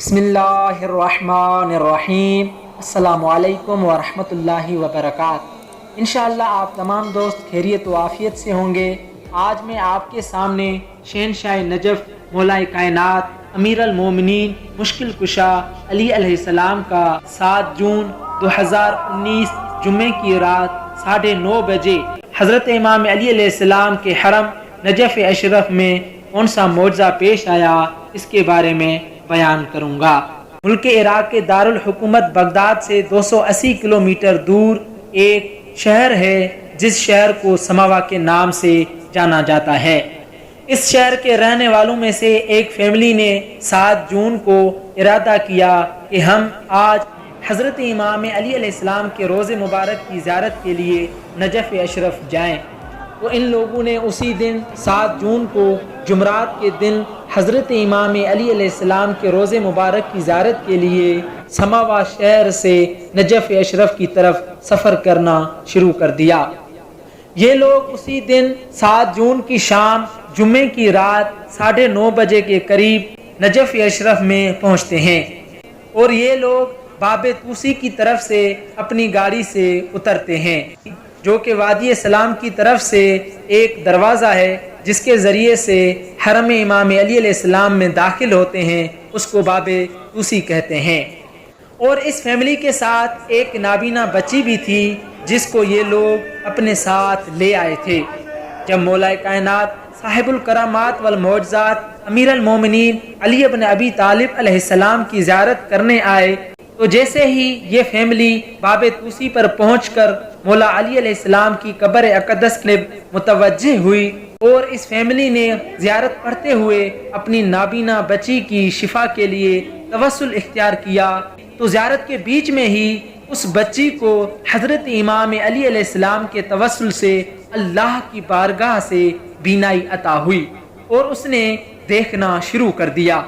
बिस्मिल्लाहिर्रहमानिर्रहीम। अस्सलामु अलैकुम वरहमतुल्लाहि वबरकात। इंशाअल्लाह आप तमाम दोस्त खैरियत व आफियत से होंगे। आज मैं आपके सामने शहनशाह नजफ़ मौलाए कायनात अमीर अल मोमिनीन मुश्किल कुशा अली अलैहिस्सलाम का 7 जून 2019 जुम्मे की रात 9:30 बजे हज़रत इमाम अली अलैहिस्सलाम के हरम नजफ़ अशरफ में कौन सा मौजज़ा पेश आया, इसके बारे में बयान करूंगा। मुल्क इराक के दारुल हुकूमत बगदाद से 280 किलोमीटर दूर एक शहर है जिस शहर को समावा के नाम से जाना जाता है। इस शहर के रहने वालों में से एक फैमिली ने 7 जून को इरादा किया कि हम आज हज़रत इमाम अली अलैहिस्सलाम के रोज़े मुबारक की ज़ियारत के लिए नजफ़ अशरफ जाएं। तो इन लोगों ने उसी दिन 7 जून को जुमरात के दिन हज़रत इमाम अली अलैहिस्सलाम के रोज़े मुबारक की ज़ियारत के लिए समावा शहर से नजफ़ अशरफ की तरफ सफ़र करना शुरू कर दिया। ये लोग उसी दिन 7 जून की शाम जुम्मे की रात 9:30 बजे के करीब नजफ़ अशरफ में पहुँचते हैं और ये लोग बाबे तूसी की तरफ से अपनी गाड़ी से उतरते हैं, जो कि वादी सलाम की तरफ से एक दरवाज़ा है जिसके ज़रिए से हरम इमाम अली अलैहिस्सलाम में दाखिल होते हैं, उसको बाबे तूसी कहते हैं। और इस फैमिली के साथ एक नाबीना बच्ची भी थी जिसको ये लोग अपने साथ ले आए थे। जब मौलाए कायनात साहिबुल करामात वल मौजज़ात अमीर अल मोमिनीन अली इब्न अबी तालिब अलैहिस्सलाम की ज़ियारत करने आए, तो जैसे ही ये फैमिली बाबे तूसी पर पहुंचकर मौला अली अलैहिस्सलाम की कब्र अक़दस में मुतवज्जे हुई और इस फैमिली ने ज़ियारत पढ़ते हुए अपनी नाबीना बच्ची की शिफा के लिए तवस्सुल इख्तियार किया, तो ज़ियारत के बीच में ही उस बच्ची को हज़रत इमाम अली अलैहिस्सलाम के तवस्सुल से अल्लाह की बारगाह से बीनाई अता हुई और उसने देखना शुरू कर दिया।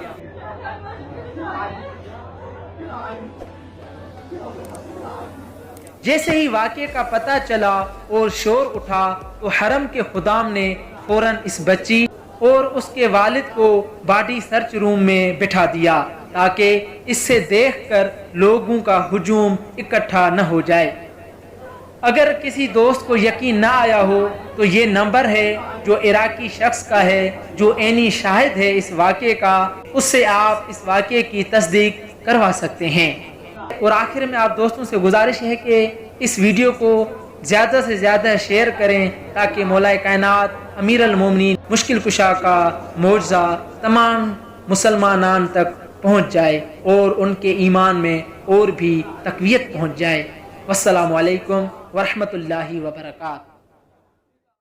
जैसे ही वाक़े का पता चला और शोर उठा, तो हरम के खुदाम ने फौरन इस बच्ची और उसके वालिद को बॉडी सर्च रूम में बिठा दिया ताकि इससे देखकर लोगों का हुजूम इकट्ठा न हो जाए। अगर किसी दोस्त को यकीन ना आया हो तो ये नंबर है जो इराकी शख्स का है, जो ऐनी शाहिद है इस वाक़े का, उससे आप इस वाक़े की तस्दीक करवा सकते हैं। और आखिर में आप दोस्तों से गुजारिश है कि इस वीडियो को ज़्यादा से ज़्यादा शेयर करें ताकि मौलाए कायनात अमीर अल मोमिनीन मुश्किल कुशा का मौजज़ा तमाम मुसलमानान तक पहुँच जाए और उनके ईमान में और भी तक़वियत पहुँच जाए। वस्सलामु अलैकुम वरहमतुल्लाहि वबरकातुहू।